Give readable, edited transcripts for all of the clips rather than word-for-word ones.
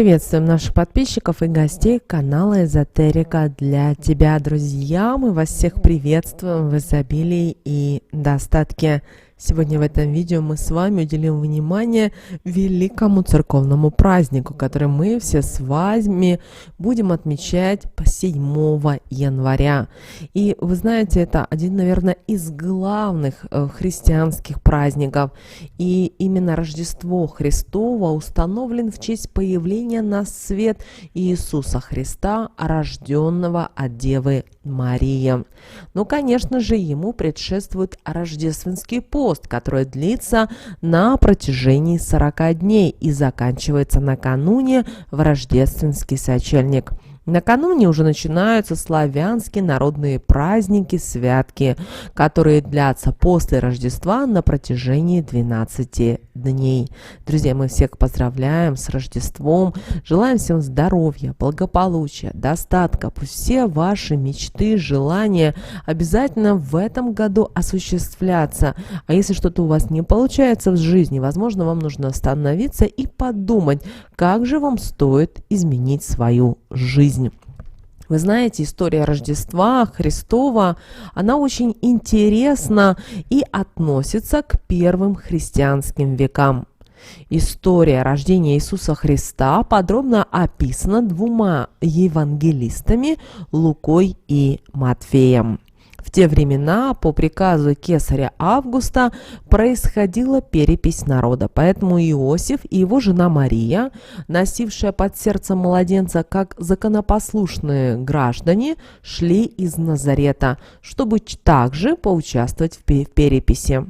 Приветствуем наших подписчиков и гостей канала Эзотерика для тебя, друзья. Мы вас всех приветствуем в изобилии и достатке. Сегодня в этом видео мы с вами уделим внимание великому церковному празднику, который мы все с вами будем отмечать 7 января. И вы знаете, это один, наверное, из главных христианских праздников. И именно Рождество Христово установлен в честь появления на свет Иисуса Христа, рожденного от Девы Марии. Ну, конечно же, ему предшествует рождественский пост, который длится на протяжении 40 дней и заканчивается накануне в рождественский сочельник. Накануне уже начинаются славянские народные праздники, святки, которые длятся после Рождества на протяжении 12 дней. Друзья, мы всех поздравляем с Рождеством, желаем всем здоровья, благополучия, достатка. Пусть все ваши мечты, желания обязательно в этом году осуществлятся. А если что-то у вас не получается в жизни, возможно, вам нужно остановиться и подумать, как же вам стоит изменить свою жизнь. Вы знаете, история Рождества Христова, она очень интересна и относится к первым христианским векам. История рождения Иисуса Христа подробно описана двумя евангелистами Лукой и Матфеем. В те времена по приказу кесаря Августа происходила перепись народа, поэтому Иосиф и его жена Мария, носившая под сердцем младенца как законопослушные граждане, шли из Назарета, чтобы также поучаствовать в переписи.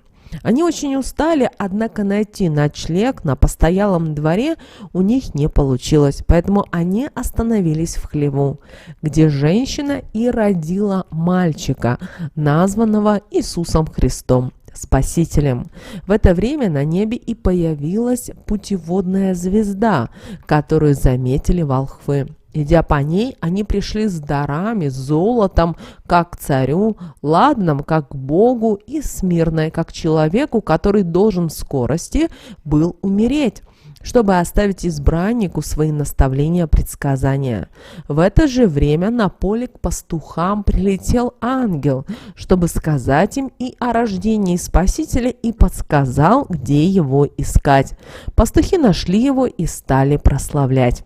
Они очень устали, однако найти ночлег на постоялом дворе у них не получилось, поэтому они остановились в хлеву, где женщина и родила мальчика, названного Иисусом Христом, Спасителем. В это время на небе и появилась путеводная звезда, которую заметили волхвы. Идя по ней, они пришли с дарами, золотом, как к царю, ладаном, как к Богу, и смирной, как человеку, который должен в скорости был умереть, чтобы оставить избраннику свои наставления, предсказания. В это же время на поле к пастухам прилетел ангел, чтобы сказать им и о рождении Спасителя, и подсказал, где его искать. Пастухи нашли его и стали прославлять.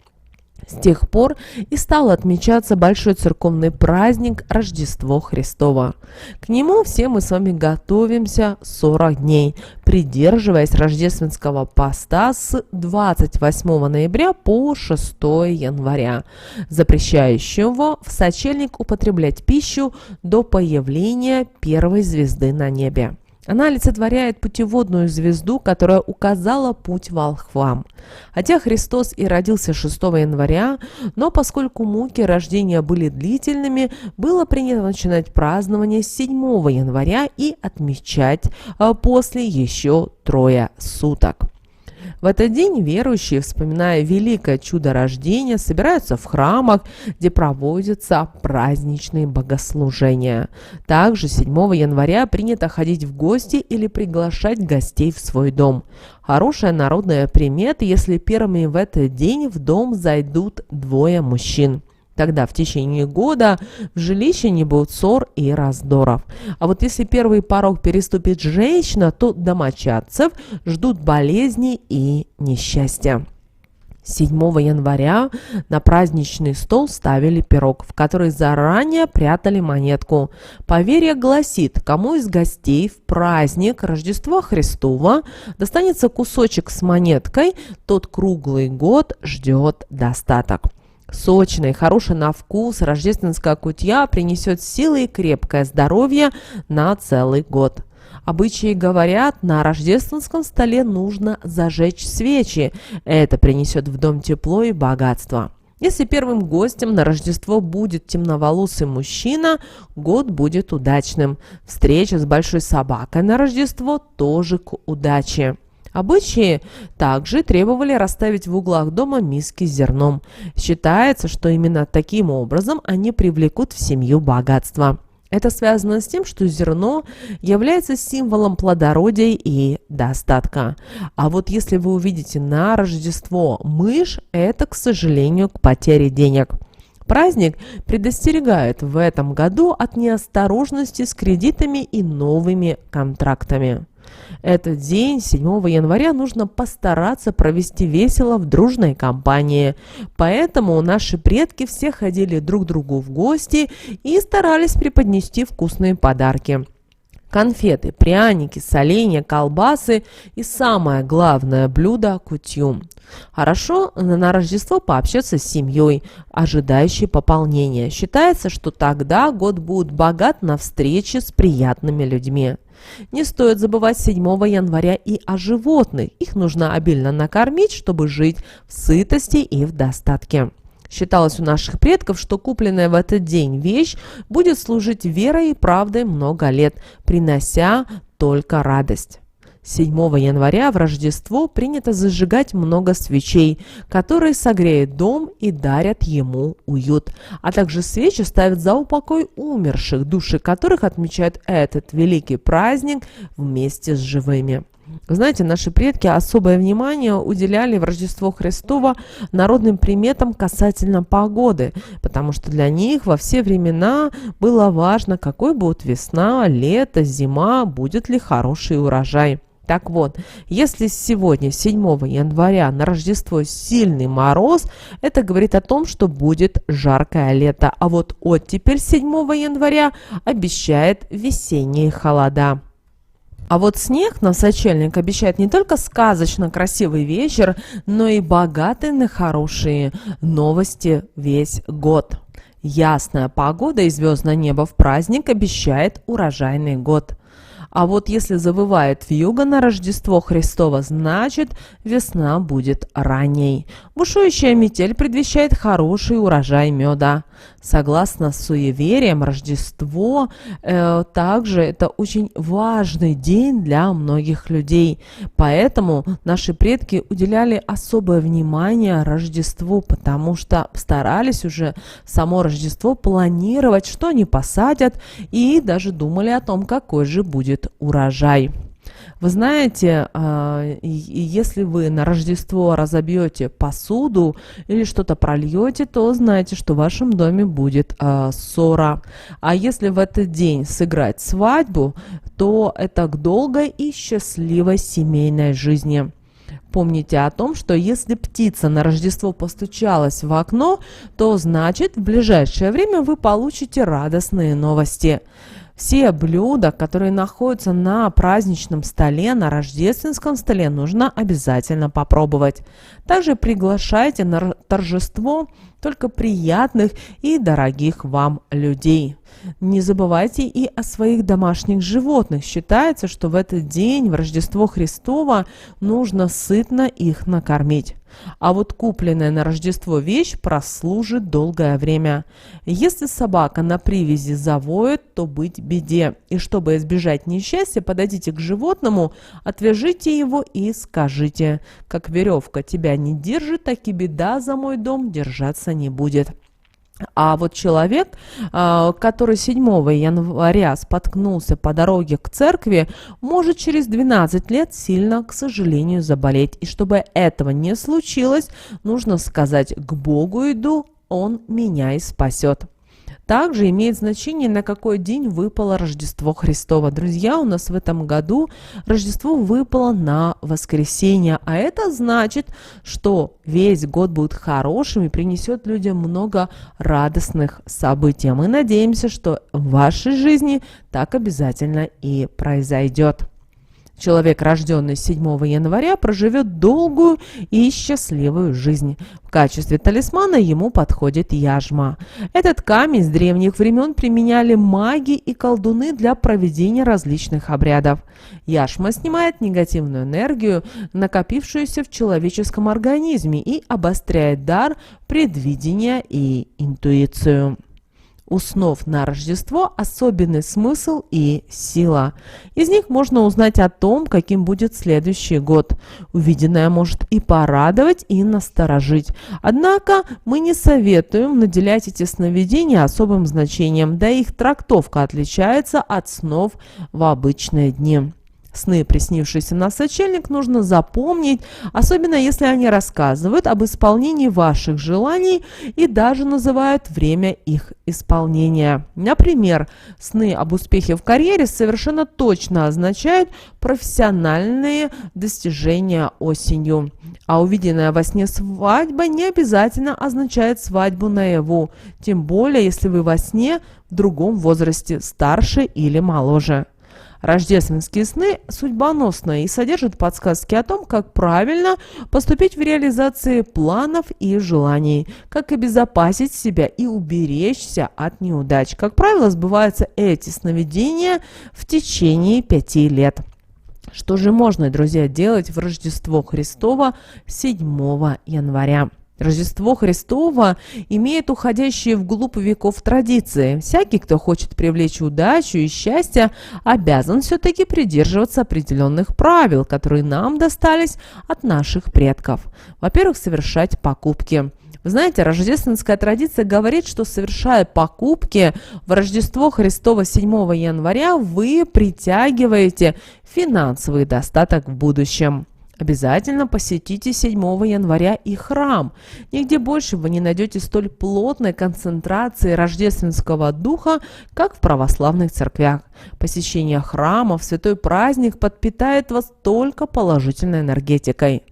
С тех пор и стал отмечаться большой церковный праздник Рождество Христово. К нему все мы с вами готовимся 40 дней, придерживаясь рождественского поста с 28 ноября по 6 января, запрещающего в сочельник употреблять пищу до появления первой звезды на небе. Она олицетворяет путеводную звезду, которая указала путь волхвам. Хотя Христос и родился 6 января, но поскольку муки рождения были длительными, было принято начинать празднование с 7 января и отмечать после еще 3 суток. В этот день верующие, вспоминая великое чудо рождения, собираются в храмах, где проводятся праздничные богослужения. Также 7 января принято ходить в гости или приглашать гостей в свой дом. Хорошая народная примета, если первыми в этот день в дом зайдут 2 мужчин. Тогда в течение года в жилище не будет ссор и раздоров. А вот если первый порог переступит женщина, то домочадцев ждут болезни и несчастья. 7 января на праздничный стол ставили пирог, в который заранее прятали монетку. Поверье гласит, кому из гостей в праздник Рождества Христова достанется кусочек с монеткой, тот круглый год ждет достаток. Сочная и хорошая на вкус рождественская кутья принесет силы и крепкое здоровье на целый год. Обычаи говорят, на рождественском столе нужно зажечь свечи. Это принесет в дом тепло и богатство. Если первым гостем на Рождество будет темноволосый мужчина, год будет удачным. Встреча с большой собакой на Рождество тоже к удаче. Обычаи также требовали расставить в углах дома миски с зерном. Считается, что именно таким образом они привлекут в семью богатство. Это связано с тем, что зерно является символом плодородия и достатка. А вот если вы увидите на Рождество мышь, это, к сожалению, к потере денег. Праздник предостерегает в этом году от неосторожности с кредитами и новыми контрактами. Этот день, 7 января, нужно постараться провести весело в дружной компании. Поэтому наши предки все ходили друг к другу в гости и старались преподнести вкусные подарки. Конфеты, пряники, соленья, колбасы и самое главное блюдо – кутью. Хорошо на Рождество пообщаться с семьей, ожидающей пополнения. Считается, что тогда год будет богат на встречи с приятными людьми. Не стоит забывать 7 января и о животных. Их нужно обильно накормить, чтобы жить в сытости и в достатке. Считалось у наших предков, что купленная в этот день вещь будет служить верой и правдой много лет, принося только радость. 7 января в Рождество принято зажигать много свечей, которые согреют дом и дарят ему уют. А также свечи ставят за упокой умерших, души которых отмечают этот великий праздник вместе с живыми. Вы знаете, наши предки особое внимание уделяли в Рождество Христово народным приметам касательно погоды, потому что для них во все времена было важно, какой будет весна, лето, зима, будет ли хороший урожай. Так вот, если сегодня, 7 января, на Рождество сильный мороз, это говорит о том, что будет жаркое лето. А вот оттепель 7 января обещает весенние холода. А вот снег на сочельник обещает не только сказочно красивый вечер, но и богатый на хорошие новости весь год. Ясная погода и звездное небо в праздник обещает урожайный год. А вот если завывает вьюга на Рождество Христово, значит весна будет ранней. Бушующая метель предвещает хороший урожай меда. Согласно суевериям, Рождество также это очень важный день для многих людей. Поэтому наши предки уделяли особое внимание Рождеству, потому что старались уже само Рождество планировать, что они посадят, и даже думали о том, какой же будет урожай. Вы знаете, если вы на Рождество разобьете посуду или что-то прольете, то знайте, что в вашем доме будет ссора. А если в этот день сыграть свадьбу, то это к долгой и счастливой семейной жизни. Помните о том, что если птица на Рождество постучалась в окно, то значит в ближайшее время вы получите радостные новости. Все блюда, которые находятся на праздничном столе, на рождественском столе, нужно обязательно попробовать. Также приглашайте на торжество только приятных и дорогих вам людей. Не забывайте и о своих домашних животных. Считается, что в этот день, в Рождество Христово, нужно сытно их накормить. А вот купленная на Рождество вещь прослужит долгое время. Если собака на привязи завоет, то быть беде. И чтобы избежать несчастья, подойдите к животному, отвяжите его и скажите: как веревка тебя не держит, так и беда за мой дом держаться не будет. А вот человек, который 7 января споткнулся по дороге к церкви, может через 12 лет сильно, к сожалению, заболеть. И чтобы этого не случилось, нужно сказать: к Богу иду, Он меня и спасет. Также имеет значение, на какой день выпало Рождество Христово. Друзья, у нас в этом году Рождество выпало на воскресенье, а это значит, что весь год будет хорошим и принесет людям много радостных событий. Мы надеемся, что в вашей жизни так обязательно и произойдет. Человек, рожденный 7 января, проживет долгую и счастливую жизнь. В качестве талисмана ему подходит яшма. Этот камень с древних времен применяли маги и колдуны для проведения различных обрядов. Яшма снимает негативную энергию, накопившуюся в человеческом организме, и обостряет дар предвидения и интуицию. У снов на Рождество особенный смысл и сила. Из них можно узнать о том, каким будет следующий год. Увиденное может и порадовать, и насторожить. Однако мы не советуем наделять эти сновидения особым значением, да и их трактовка отличается от снов в обычные дни. Сны, приснившиеся на сочельник, нужно запомнить, особенно если они рассказывают об исполнении ваших желаний и даже называют время их исполнения. Например, сны об успехе в карьере совершенно точно означают профессиональные достижения осенью. А увиденная во сне свадьба не обязательно означает свадьбу наяву, тем более если вы во сне в другом возрасте, старше или моложе. Рождественские сны судьбоносные и содержат подсказки о том, как правильно поступить в реализации планов и желаний, как обезопасить себя и уберечься от неудач. Как правило, сбываются эти сновидения в течение 5 лет. Что же можно, друзья, делать в Рождество Христово 7 января? Рождество Христово имеет уходящие вглубь веков традиции. Всякий, кто хочет привлечь удачу и счастье, обязан все-таки придерживаться определенных правил, которые нам достались от наших предков. Во-первых, совершать покупки. Вы знаете, рождественская традиция говорит, что, совершая покупки в Рождество Христово 7 января, вы притягиваете финансовый достаток в будущем. Обязательно посетите 7 января и храм. Нигде больше вы не найдете столь плотной концентрации рождественского духа, как в православных церквях. Посещение храма в святой праздник подпитает вас только положительной энергетикой.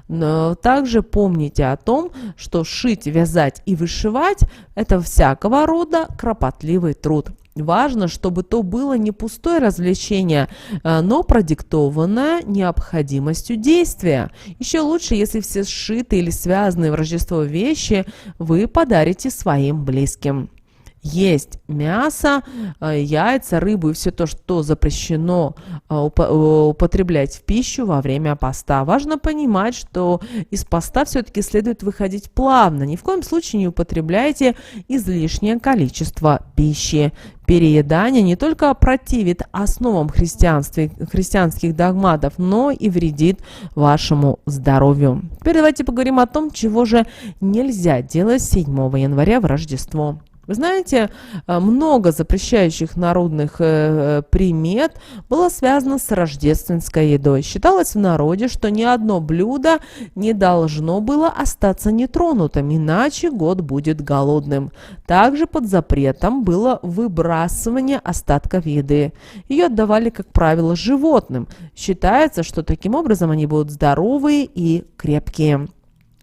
Но также помните о том, что шить, вязать и вышивать – это всякого рода кропотливый труд. Важно, чтобы то было не пустое развлечение, но продиктованное необходимостью действия. Еще лучше, если все сшитые или связанные в Рождество вещи вы подарите своим близким. Есть мясо, яйца, рыбу и все то, что запрещено употреблять в пищу во время поста. Важно понимать, что из поста все-таки следует выходить плавно. Ни в коем случае не употребляйте излишнее количество пищи. Переедание не только противит основам христианских догматов, но и вредит вашему здоровью. Теперь давайте поговорим о том, чего же нельзя делать 7 января в Рождество. Вы знаете, много запрещающих народных примет было связано с рождественской едой. Считалось в народе, что ни одно блюдо не должно было остаться нетронутым, иначе год будет голодным. Также под запретом было выбрасывание остатков еды. Ее отдавали, как правило, животным. Считается, что таким образом они будут здоровые и крепкие.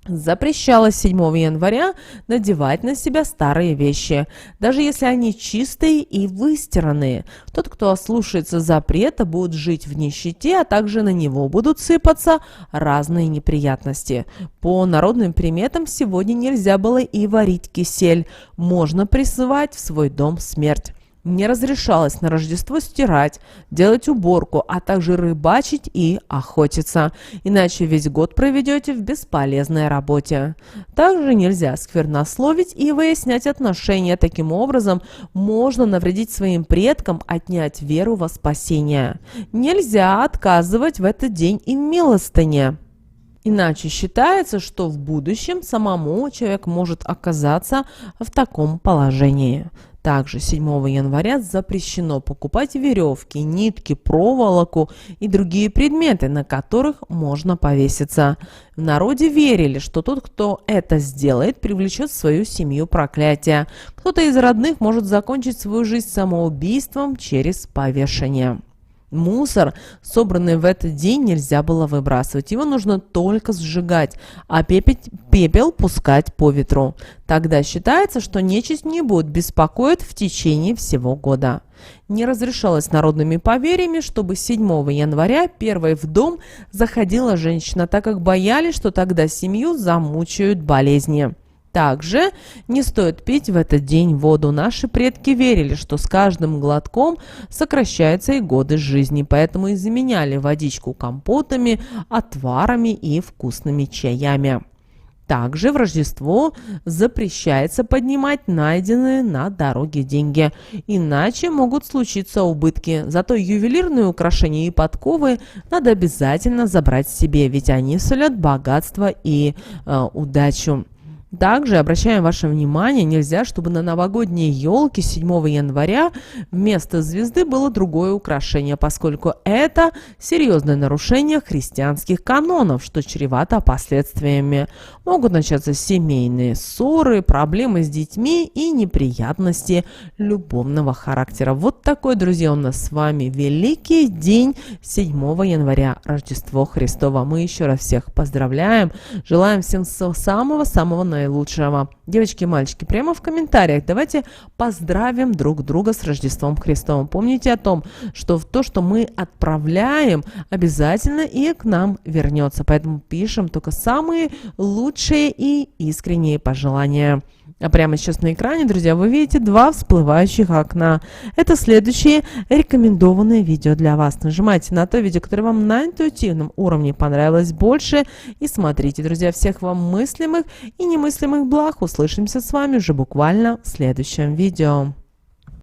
Запрещалось 7 января надевать на себя старые вещи, даже если они чистые и выстиранные. Тот, кто ослушается запрета, будет жить в нищете, а также на него будут сыпаться разные неприятности. По народным приметам сегодня нельзя было и варить кисель, можно призывать в свой дом смерть. Не разрешалось на Рождество стирать, делать уборку, а также рыбачить и охотиться, иначе весь год проведете в бесполезной работе. Также нельзя сквернословить и выяснять отношения. Таким образом, можно навредить своим предкам, отнять веру во спасение. Нельзя отказывать в этот день и в милостыне. Иначе считается, что в будущем самому человек может оказаться в таком положении. Также 7 января запрещено покупать веревки, нитки, проволоку и другие предметы, на которых можно повеситься. В народе верили, что тот, кто это сделает, привлечет в свою семью проклятие. Кто-то из родных может закончить свою жизнь самоубийством через повешение. Мусор, собранный в этот день, нельзя было выбрасывать. Его нужно только сжигать, а пепел пускать по ветру. Тогда считается, что нечисть не будет беспокоить в течение всего года. Не разрешалось народными поверьями, чтобы 7 января первой в дом заходила женщина, так как боялись, что тогда семью замучают болезни. Также не стоит пить в этот день воду. Наши предки верили, что с каждым глотком сокращаются и годы жизни, поэтому и заменяли водичку компотами, отварами и вкусными чаями. Также в Рождество запрещается поднимать найденные на дороге деньги, иначе могут случиться убытки. Зато ювелирные украшения и подковы надо обязательно забрать себе, ведь они сулят богатство и удачу. Также обращаем ваше внимание, нельзя, чтобы на новогодней елке 7 января вместо звезды было другое украшение, поскольку это серьезное нарушение христианских канонов, что чревато последствиями. Могут начаться семейные ссоры, проблемы с детьми и неприятности любовного характера. Вот такой, друзья, у нас с вами великий день 7 января, Рождество Христово. Мы еще раз всех поздравляем, желаем всем самого-самого наилучшего. Девочки и мальчики, прямо в комментариях давайте поздравим друг друга с Рождеством Христовым. Помните о том, что то, что мы отправляем, обязательно и к нам вернется. Поэтому пишем только самые лучшие и искренние пожелания. А прямо сейчас на экране, друзья, вы видите 2 всплывающих окна. Это следующие рекомендованные видео для вас. Нажимайте на то видео, которое вам на интуитивном уровне понравилось больше. И смотрите, друзья, всех вам мыслимых и немыслимых благ. Услышимся с вами уже буквально в следующем видео.